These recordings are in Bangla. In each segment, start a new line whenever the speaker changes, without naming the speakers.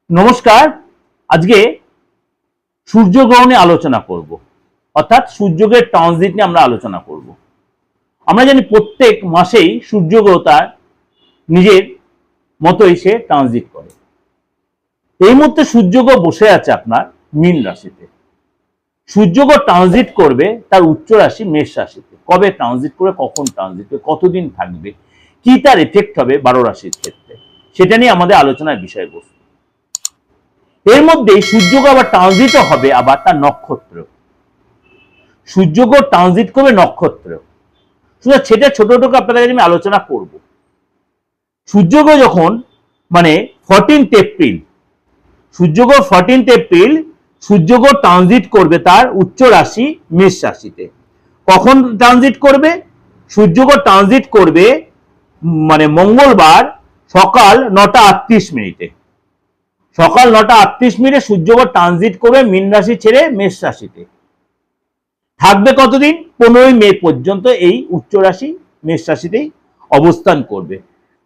নমস্কার। আজকে সূর্যগ্রহণ নিয়ে আলোচনা করব, অর্থাৎ সূর্যগ্রহের ট্রানজিট নিয়ে আমরা আলোচনা করব। আমরা জানি প্রত্যেক মাসেই সূর্যগ্রহ তার নিজের মতোই সে ট্রানজিট করে। এই মুহূর্তে সূর্যগ্রহ বসে আছে আপনার মীন রাশিতে। সূর্যগ্রহ ট্রানজিট করবে তার উচ্চ রাশি মেষ রাশিতে। কবে ট্রানজিট করবে, কখন ট্রানজিট করবে, কতদিন থাকবে, কি তার এফেক্ট হবে 12 রাশির ক্ষেত্রে, সেটা নিয়ে আমাদের আলোচনার বিষয়বস্তু। এর মধ্যে সূর্যগ্রহ আবার ট্রানজিটও হবে আবার তার নক্ষত্র। সূর্যগ্রহ ট্রানজিট করবে নক্ষত্র, সেটা ছোট ছোট আপনাদের কাছে আমি আলোচনা করব। সূর্যগ্রহ যখন 14 এপ্রিল, সূর্যগ্রহ 14 এপ্রিল সূর্যগ্রহ ট্রানজিট করবে তার উচ্চ রাশি মেষ রাশিতে। কখন ট্রানজিট করবে? সূর্যগ্রহ ট্রানজিট করবে মঙ্গলবার সকাল 9:38। সকাল 9:38 সূর্যগ্রহ ট্রানজিট করবে মীন রাশি ছেড়ে মেষ রাশিতে। থাকবে কতদিন? 15 মে পর্যন্ত এই উচ্চ রাশি মেষ রাশিতেই অবস্থান করবে।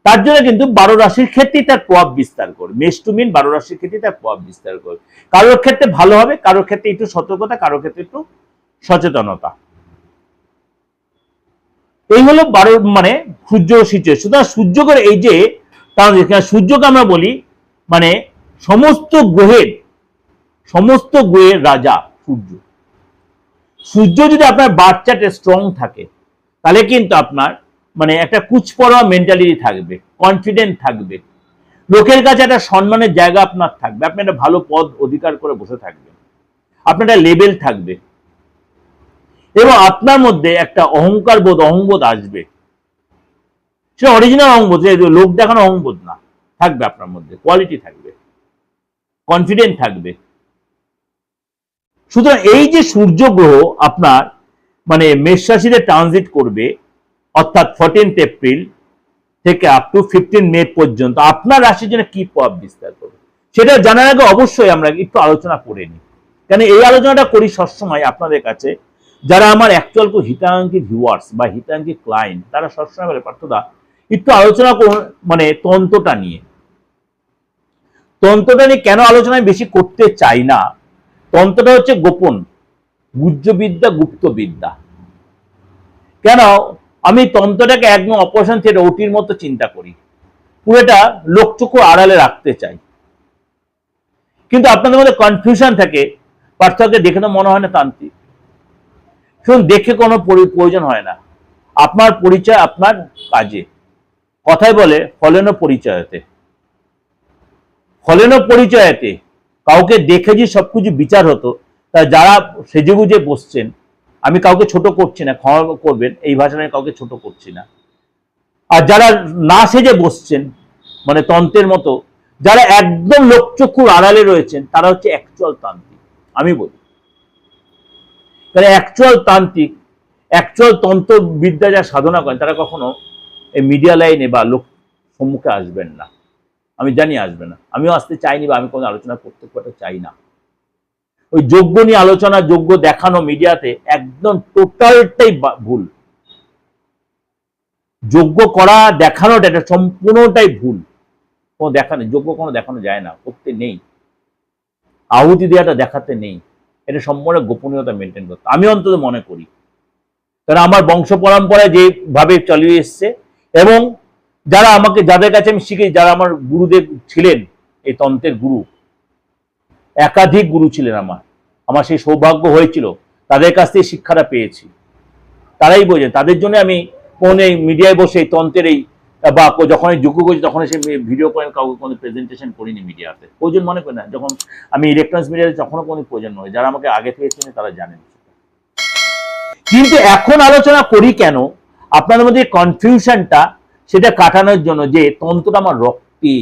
তার জন্য কিন্তু 12 রাশির ক্ষেত্রেই তার প্রভাব বিস্তার করবে। মেষ টু মীন 12 রাশির ক্ষেত্রে তার প্রভাব বিস্তার করবে। কারোর ক্ষেত্রে ভালো হবে, কারোর ক্ষেত্রে একটু সতর্কতা, কারোর ক্ষেত্রে একটু সচেতনতা। এই হলো 12 সূর্য সিচুয়েশন। সুতরাং সূর্যগ্রহের এই যে সূর্যকে আমরা বলি সমস্ত গ্রহের রাজা সূর্য। সূর্য যদি আপনার বার্থ চার্টে স্ট্রং থাকে তাহলে কিন্তু আপনার একটা কুচপড়া মেন্টালিটি থাকবে, কনফিডেন্ট থাকবে, লোকের কাছে একটা সম্মানের জায়গা আপনার থাকবে, আপনি একটা ভালো পদ অধিকার করে বসে থাকবেন, আপনার একটা লেভেল থাকবে এবং আপনার মধ্যে একটা অহংবোধ আসবে। সেটা অরিজিনাল অহংবোধ, লোক দেখানো অহংবোধ না, থাকবে আপনার মধ্যে, কোয়ালিটি থাকবে, কনফিডেন্ট থাকবে। সুতরাং এই যে সূর্য গ্রহ আপনার মেষ রাশিতে ট্রানজিট করবে, অর্থাৎ 14 এপ্রিল থেকে আপ টু 15 মে পর্যন্ত আপনার রাশির জন্য কি প্রভাব বিস্তার করবে সেটা জানার আগে অবশ্যই আমরা একটু আলোচনা করে নিই। কেন এই আলোচনাটা করি সবসময় আপনাদের কাছে, যারা আমার অ্যাকচুয়াল হিতাকাঙ্ক্ষী ভিউয়ার্স বা হিতাকাঙ্ক্ষী ক্লায়েন্ট, তারা সবসময় বলে পার্থদা একটু আলোচনা করুন তন্ত্রটা নিয়ে। তন্ত্রটা নিয়ে কেন আলোচনা বেশি করতে চাই না, তন্ত্রটা হচ্ছে গোপন গুহ্যবিদ্যা, গুপ্তবিদ্যা। কেন আমি তন্ত্রটাকে একদম অপারেশন থিয়েটার ওটির মতো চিন্তা করি, পুরোটা লোকচক্ষু আড়ালে রাখতে চাই। কিন্তু আপনাদের মধ্যে কনফিউশন থাকে, পার্থকে দেখে তো মনে হয় না তান্ত্রিক। শুনুন, দেখে কোনো প্রয়োজন হয় না, আপনার পরিচয় আপনার কাজে। কথায় বলে ফলেন পরিচয়তে, ফলেন পরিচয়তে। কাউকে দেখে যে সবকিছু বিচার হতো, তা যারা সেজেগুজে বসছেন, আমি কাউকে ছোট করছি না, ক্ষমা করবেন এই ভাষা নিয়ে কাউকে ছোট করছি না। আর যারা না সেজে বসছেন তন্ত্রের মতো, যারা একদম লোকচক্ষুর আড়ালে রয়েছেন, তারা হচ্ছে অ্যাকচুয়াল তান্ত্রিক। আমি বলি অ্যাকচুয়াল তান্ত্রিক, অ্যাকচুয়াল তন্ত্রবিদ্যা যা সাধনা করেন, তারা কখনো এই মিডিয়া লাইনে বা লোক সম্মুখে আসবেন না। আমি জানি আসবে না, আমিও আসতে চাইনি বা আমি কোনো আলোচনা করতে চাই না। ওই যোগ্য নিয়ে আলোচনা, যোগ্য দেখানো মিডিয়াতে একদম টোটালটাই ভুল। যোগ্য করা দেখানোটা এটা সম্পূর্ণটাই ভুল। কোনো দেখানো যোগ্য কোনো দেখানো যায় না, করতে নেই। আহুতি দেওয়াটা দেখাতে নেই, এটা সম্পূর্ণ গোপনীয়তা মেনটেন করতে আমি অন্তত মনে করি। কারণ আমার বংশ পরম্পরায় যেভাবে চালিয়ে এসছে, এবং যারা আমাকে, যাদের কাছে আমি শিখেছি, যারা আমার গুরুদেব ছিলেন, এই তন্ত্রের গুরু, একাধিক গুরু ছিলেন আমার সেই সৌভাগ্য হয়েছিল, তাদের কাছ থেকে শিক্ষাটা পেয়েছি। তারাই বোঝেন, তাদের জন্য আমি কোন এই মিডিয়ায় বসে তন্ত্রের এই বা যখন যোগ্য করছি তখন সে ভিডিও করেন, কাউকে কোনো প্রেজেন্টেশন করিনি মিডিয়াতে, প্রয়োজন মনে করি না। যখন আমি ইলেকট্রনিক্স মিডিয়াতে তখনও কোনো প্রয়োজন নয়, যারা আমাকে আগে থেকে চেনে তারা জানেন। কিন্তু এখন আলোচনা করি কেন, আপনাদের মধ্যে কনফিউশনটা সেটা কাটানোর জন্য, যে তন্ত্রটা আমার রক্তে,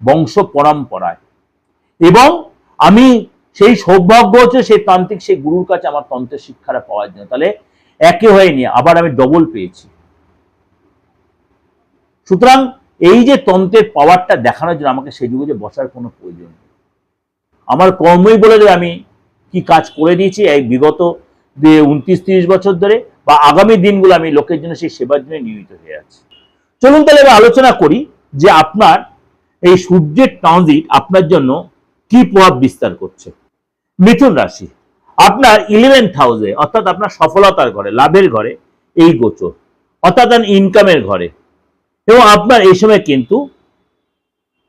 বংশ পরম্পরায়, এবং আমি সেই সৌভাগ্য হচ্ছে সেই তান্ত্রিক, সেই গুরুর কাছে আমার তন্ত্রের শিক্ষাটা পাওয়ার জন্য। তাহলে একে হয়নি, আবার আমি ডবল পেয়েছি। সুতরাং এই যে তন্ত্রের পাওয়ারটা দেখানোর জন্য আমাকে সেই যুগে বসার কোনো প্রয়োজন নেই। আমার কর্মই বলে দেবে আমি কি কাজ করে দিয়েছি এই বিগত 29-30 বছর ধরে, বা আগামী দিনগুলো আমি লোকের জন্য সেই সেবার জন্য নিয়োজিত হয়ে আছি। চলুন তাহলে এবার আলোচনা করি যে আপনার এই সূর্যের ট্রানজিট আপনার জন্য কি প্রভাব বিস্তার করছে। মিথুন রাশি, আপনার 11th হাউসে অর্থাৎ আপনার সফলতার ঘরে, লাভের ঘরে এই গোচর, অর্থাৎ ইনকামের ঘরে, এবং আপনার এই সময় কিন্তু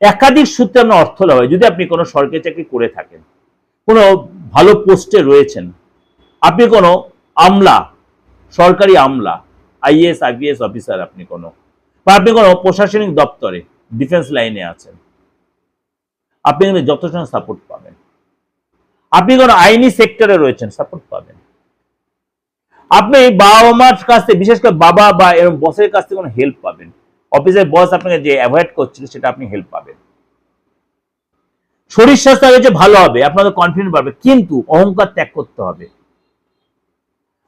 একাধিক সূত্রে আপনার অর্থ লাভ হয়। যদি আপনি কোনো সরকারি চাকরি করে থাকেন, কোনো ভালো পোস্টে রয়েছেন, আপনি কোনো আমলা, সরকারি আমলা, আইএএস আইপিএস অফিসার, আপনি কোনো, বা আপনি কোনো প্রশাসনিক দপ্তরে ডিফেন্স লাইনে আছেন, আপনি কিন্তু যথেষ্ট সাপোর্ট পাবেন। আপনি কোনো আইনি সেক্টরে রয়েছেন, সাপোর্ট পাবেন। আপনি বাবা মার কাছ থেকে, বিশেষ করে বাবা বা এরকম বসের কাছ থেকে কোনো হেল্প পাবেন। অফিসের বস আপনাকে যে অ্যাভয়েড করছিল সেটা আপনি হেল্প পাবেন। শরীর স্বাস্থ্য আগে যে ভালো হবে, আপনাদের কনফিডেন্স বাড়বে, কিন্তু অহংকার ত্যাগ করতে হবে।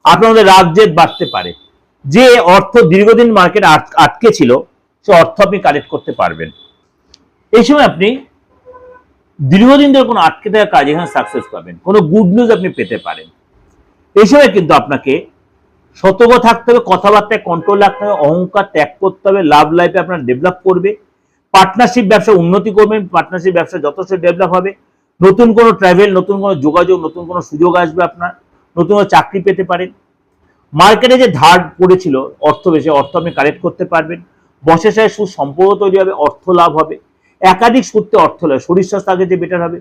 আপনাদের রাগ জেদ বাড়তে পারে। যে অর্থ দীর্ঘদিন মার্কেটে আটকে ছিল, সে অর্থ আপনি কালেক্ট করতে পারবেন। এই সময় আপনি দীর্ঘদিন ধরে কোনো আটকে থাকা কাজ এখানে সাকসেস পাবেন, কোনো গুড নিউজ আপনি পেতে পারেন। এই সময় কিন্তু আপনাকে সতর্ক থাকতে হবে, কথাবার্তায় কন্ট্রোল রাখতে হবে, অহংকার ত্যাগ করতে হবে। লাভ লাইফে আপনার ডেভেলপ করবে, পার্টনারশিপ ব্যবসা উন্নতি করবেন, পার্টনারশিপ ব্যবসা যথেষ্ট ডেভেলপ হবে। নতুন কোনো ট্রাভেল, নতুন কোনো যোগাযোগ, নতুন কোনো সুযোগ আসবে, আপনার নতুন কোনো চাকরি পেতে পারেন। মার্কেটে যে ধার পড়েছিল অর্থ, বেশি অর্থ আপনি কালেক্ট করতে পারবেন। বসের সাথে সুসম্পর্ক তৈরি হবে, অর্থ লাভ হবে, একাধিক সূত্রে অর্থ লাভ। শরীর স্বাস্থ্য আগে যে বেটার হবে।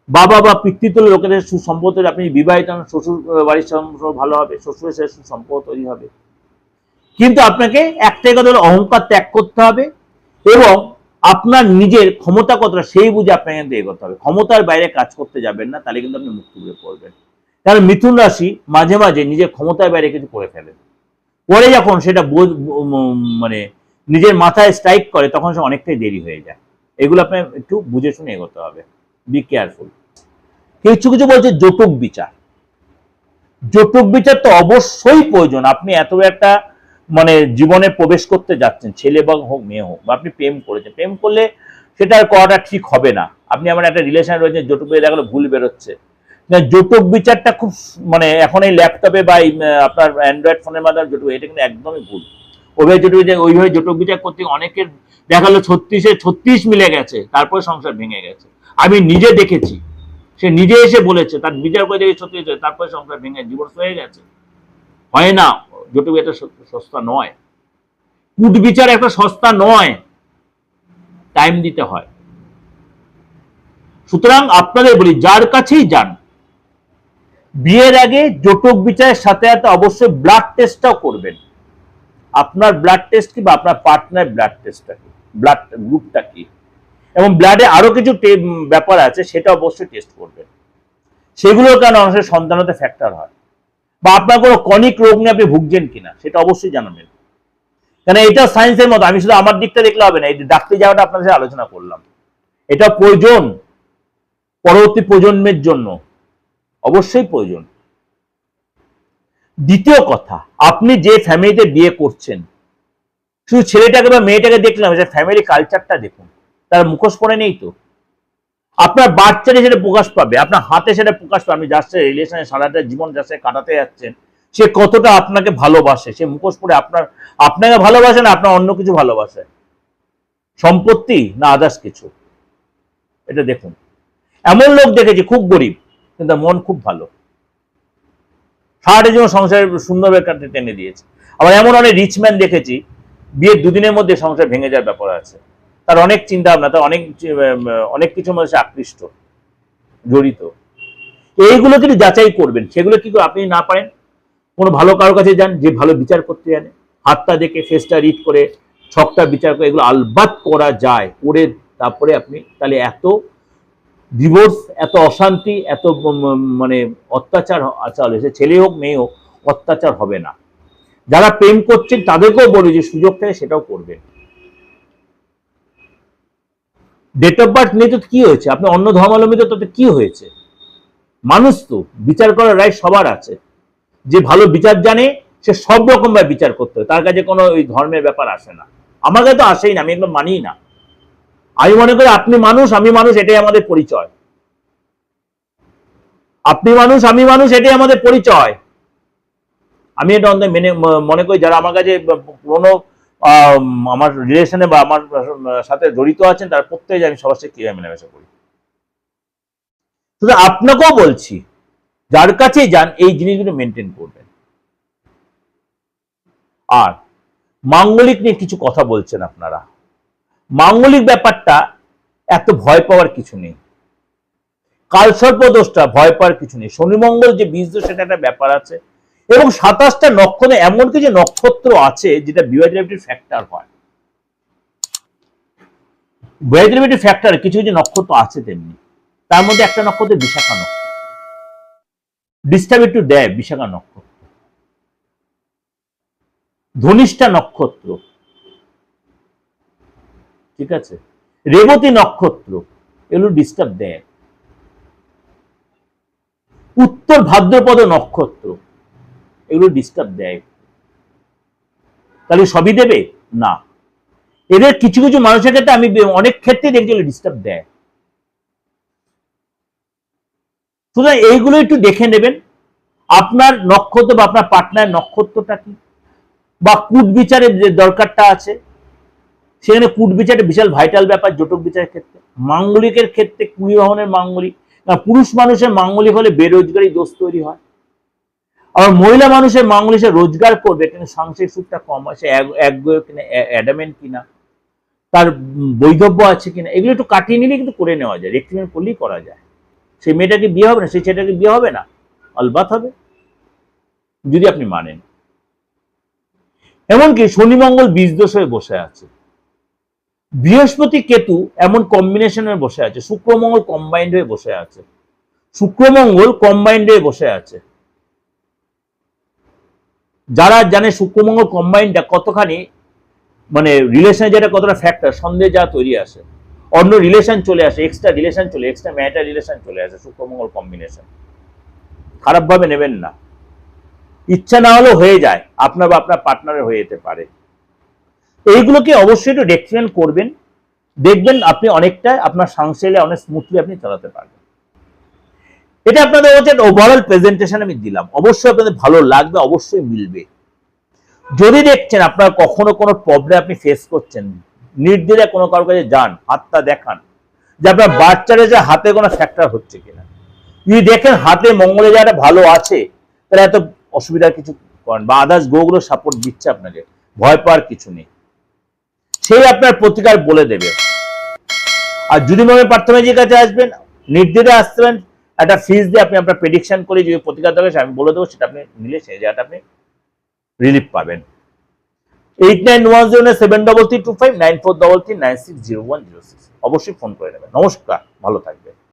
বাবা বা পিতৃতুল্য লোকেদের সুসম্পর্ক তৈরি, আপনি বিবাহিত শ্বশুর বাড়ির সম্পর্ক ভালো হবে, শ্বশুরের সাথে সুসম্পর্ক তৈরি হবে। কিন্তু আপনাকে একটাই কথা হলো, অহংকার ত্যাগ করতে হবে এবং আপনার নিজের ক্ষমতা কতটা সেই বুঝে আপনাকে কিন্তু এগোতে হবে। ক্ষমতার বাইরে কাজ করতে যাবেন না, তাহলে কিন্তু আপনি মুক্তি পেয়ে পড়বেন। কারণ মিথুন রাশি মাঝে মাঝে নিজের ক্ষমতার বাইরে কিছু করে ফেলেন, পরে যখন সেটা মানে নিজের মাথায় স্ট্রাইক করে, তখন সে অনেকটাই দেরি হয়ে যায়। এগুলো আপনার একটু বুঝে শুনে এগোতে হবে, বি কেয়ারফুল। কিছু কিছু বলছে জটক বিচার। জটক বিচার তো অবশ্যই প্রয়োজন। আপনি এত একটা মানে জীবনে প্রবেশ করতে যাচ্ছেন, ছেলে বা হোক মেয়ে হোক, বা আপনি প্রেম করেছেন, প্রেম করলে সেটা আর করাটা ঠিক হবে না। আপনি আমার একটা রিলেশন রয়েছে, জটক বিচার দেখালে ভুল বেরোচ্ছে। জটক বিচারটা খুব মানে এখন এই ল্যাপটপে বা আপনার অ্যান্ড্রয়েড ফোনের মাধ্যমে জটক, এটা কিন্তু একদমই ভুল। ওইভাবে জটক বিচার, ওইভাবে জটক বিচার করতে অনেকের দেখালো 36 মিলে গেছে, তারপরে সংসার ভেঙে গেছে। আমি নিজে দেখেছি, সে নিজে এসে বলেছে, তার বিচার করে দেখে 36, তারপরে সংসার ভেঙে ডিভোর্স হয়ে গেছে। হয় না, জটক এটা সস্তা নয়, কুট বিচার একটা সস্তা নয়, টাইম দিতে হয়। সুতরাং আপনাদের বলি, যার কাছেই যান, বিয়ের আগে জটক বিচারের সাথে সাথে অবশ্যই ব্লাড টেস্টটাও করবেন। আপনার ব্লাড টেস্ট কি বা আপনার পার্টনার ব্লাড টেস্টটা কি, ব্লাড গ্রুপটা কি, এবং ব্লাডে আরো কিছু ব্যাপার আছে, সেটা অবশ্যই টেস্ট করবেন। সেগুলোর কারণে মানুষের সন্তান হতে ফ্যাক্টর হয়। বা আপনার কোনো কনিক রোগ নিয়ে আপনি ভুগছেন কিনা, সেটা অবশ্যই জানাবেন। কারণ এটা সায়েন্সের মতো, আমি শুধু আমার দিকটা দেখলে হবে না, এই ডাক্তারি যাওয়াটা আপনার সাথে আলোচনা করলাম, এটা প্রয়োজন পরবর্তী প্রজন্মের জন্য, অবশ্যই প্রয়োজন। দ্বিতীয় কথা, আপনি যে ফ্যামিলিতে বিয়ে করছেন, শুধু ছেলেটাকে বা মেয়েটাকে দেখলাম, সে ফ্যামিলি কালচারটা দেখুন। তার মুখোশ পরে নেই তো, আপনার বাচ্চারে সেটা প্রকাশ পাবে, আপনার হাতে সেটা প্রকাশ পাবে। আপনি যার সাথে রিলেশনে সারাটা জীবন যার সাথে কাটাতে যাচ্ছেন, সে কতটা আপনাকে ভালোবাসে, সে মুখোশ পরে আপনাকে ভালোবাসে না আপনার অন্য কিছু ভালোবাসে, সম্পত্তি না আদার্স কিছু, এটা দেখুন। এমন লোক দেখেছি খুব গরিব কিন্তু মন খুব ভালো, সারাটা জীবন সংসারের সুন্দরভাবে কাটতে টেনে দিয়েছে। আবার এমন অনেক রিচম্যান দেখেছি, বিয়ের দুদিনের মধ্যে সংসার ভেঙে যাওয়ার ব্যাপার আছে। তার অনেক চিন্তা ভাবনা, তার অনেক কিছুর মধ্যে সে আকৃষ্ট, জড়িত। এইগুলো কিন্তু যাচাই করবেন। সেগুলো কি আপনি না পারেন, কোনো ভালো কারোর কাছে যান, যে ভালো বিচার করতে জানে, হাতটা দেখে ফেসটা রিড করে ছকটা বিচার করে, এগুলো আলবাত করা যায়, করে তারপরে আপনি তাহলে এত ডিভোর্স, এত অশান্তি, এত মানে অত্যাচার আচার, সে ছেলে হোক মেয়ে হোক, অত্যাচার হবে না। যারা প্রেম করছেন তাদেরকেও বলি যে সুযোগ থাকে সেটাও করবেন। ডেট অফ বার্থ নিয়ে তো কি হয়েছে, আপনি অন্য ধর্মাবলম্বী তো তাতে কি হয়েছে, মানুষ তো, বিচার করার রাইট সবার আছে। যে ভালো বিচার জানে সে সব রকম ভাবে বিচার করতে হবে, তার কাছে কোনো ওই ধর্মের ব্যাপার আসে না। আমার কাছে তো আসেই না, আমি এগুলো মানি না। আমি মনে করি আপনি মানুষ আমি মানুষ, এটাই আমাদের পরিচয়। আপনি মানুষ আমি মানুষ, এটাই আমাদের পরিচয়। আমি এটা মনে করি, যারা আমার কাছে পুরোনো আমার রিলেশনে বা আমার সাথে জড়িত আছেন তারা প্রত্যেকে আমি সবার সাথে কিভাবে মেলামেশা করি। শুধু আপনাকেও বলছি, যার কাছে যান এই জিনিসগুলো মেনটেন করবেন। আর মাঙ্গলিক নিয়ে কিছু কথা বলছেন আপনারা, মাঙ্গলিক ব্যাপারটা এত ভয় পাওয়ার কিছু নেই। কালসর্প দোষটা ভয় পাওয়ার কিছু নেই। শনি মঙ্গল যে বীজ দোষ সেটা একটা ব্যাপার আছে, এবং 27টা নক্ষত্রে এমন কিছু নক্ষত্র আছে যেটা বিভাইডেটিভ ফ্যাক্টর হয়। বিভাইডেটিভ ফ্যাক্টর কিছু কিছু নক্ষত্র আছে তেমনি, তার মধ্যে একটা নক্ষত্র বিশাখা নক্ষত্র, ডিস্টার্ব একটু দেয় বিশাখা নক্ষত্র। ধনিষ্ঠা নক্ষত্র, ঠিক আছে, রেবতী নক্ষত্র, এগুলো ডিস্টার্ব দেয়। উত্তর ভাদ্রপদ নক্ষত্র, এগুলো ডিস্টার্ব দেয়। তাহলে সবই দেবে না, এদের কিছু কিছু মানুষের ক্ষেত্রে আমি অনেক ক্ষেত্রে দেখছি ডিস্টার্ব দেয়। সুতরাং এইগুলো একটু দেখে নেবেন, আপনার নক্ষত্র বা আপনার পার্টনার নক্ষত্রটা কি, বা কূট বিচারের যে দরকারটা আছে, সেখানে কূট বিচারটা বিশাল ভাইটাল ব্যাপার জটক বিচারের ক্ষেত্রে। মাঙ্গলিকের ক্ষেত্রে কুড়ি বাহনের মাঙ্গলিক, পুরুষ মানুষের মাঙ্গলিক হলে বেরোজগারি দোষ তৈরি হয়, আর মহিলা মানুষের মাঙ্গলিক সে রোজগার করবে কিন্তু সাংসারিক সুখটা কম হয়, সে একগুঁয়ে কিনা, অ্যাডামেন্ট কিনা, তার বৈধব্য আছে কিনা, এগুলো একটু কাটিয়ে নিলে কিন্তু করে নেওয়া যায়, রেক্টিমেন্ট করলেই করা যায়। সেই মেয়েটাকে বিয়ে হবে না, সেই ছেলেটাকে বিয়ে হবে না, অলবাত হবে যদি আপনি মানেন। এমনকি শনি মঙ্গল বীজ দোষ হয়ে বসে আছে, বৃহস্পতি কেতু এমন কম্বিনেশনে বসে আছে, শুক্র মঙ্গল কম্বাইন্ড হয়ে বসে আছে, শুক্র মঙ্গল কম্বাইন্ড হয়ে বসে আছে। যারা জানে শুক্র মঙ্গল কম্বাইন্ডটা কতখানি মানে রিলেশনে যেটা কতটা ফ্যাক্টর, সন্দেহ যা তৈরি আসে, অন্য রিলেশন চলে আসে, এক্সট্রা রিলেশন চলে, এক্সট্রা ম্যাটার রিলেশন চলে আসে শুক্র মঙ্গল কম্বিনেশন। খারাপ ভাবে নেবেন না, ইচ্ছা না হলেও হয়ে যায়, আপনার বা আপনার পার্টনারের হয়ে যেতে পারে। এইগুলোকে অবশ্যই একটু রেক্টিফাই করবেন, দেখবেন আপনি অনেকটা আপনার সংসারে অনেক স্মুথলি আপনি চালাতে পারবেন। এটা আপনাদের হচ্ছে ওভারঅল প্রেজেন্টেশন আমি দিলাম, অবশ্যই আপনাদের ভালো লাগবে, অবশ্যই মিলবে। যদি দেখছেন আপনার কখনো কোনো প্রবলেম আপনি ফেস করছেন, নির্দ্বিধায় কোনো কারোর কাছে যান, হাতটা দেখান যে আপনার বাচ্চারা যে হাতে কোনো ফ্যাক্টর হচ্ছে কিনা। যদি দেখেন হাতে মঙ্গলে যারা ভালো আছে, তাহলে এত অসুবিধার কিছু করেন, বা আদার্স গ্রহগুলো সাপোর্ট দিচ্ছে আপনাকে, ভয় পাওয়ার কিছু নেই, সেই আপনার প্রতিকার বলে দেবে। আর যদি মনে প্রার্থনাজির কাছে আসবেন, নির্দ্বিধায় আসবেন, একটা ফিস দিয়ে আপনি আপনার প্রেডিকশন করে যদি প্রতিকার দরকার আমি বলে দেবো, সেটা আপনি নিলে সেই জায়গাটা আপনি রিলিফ পাবেন। 891073325943960106 অবশ্যই ফোন করে নেবেন। নমস্কার, ভালো থাকবেন।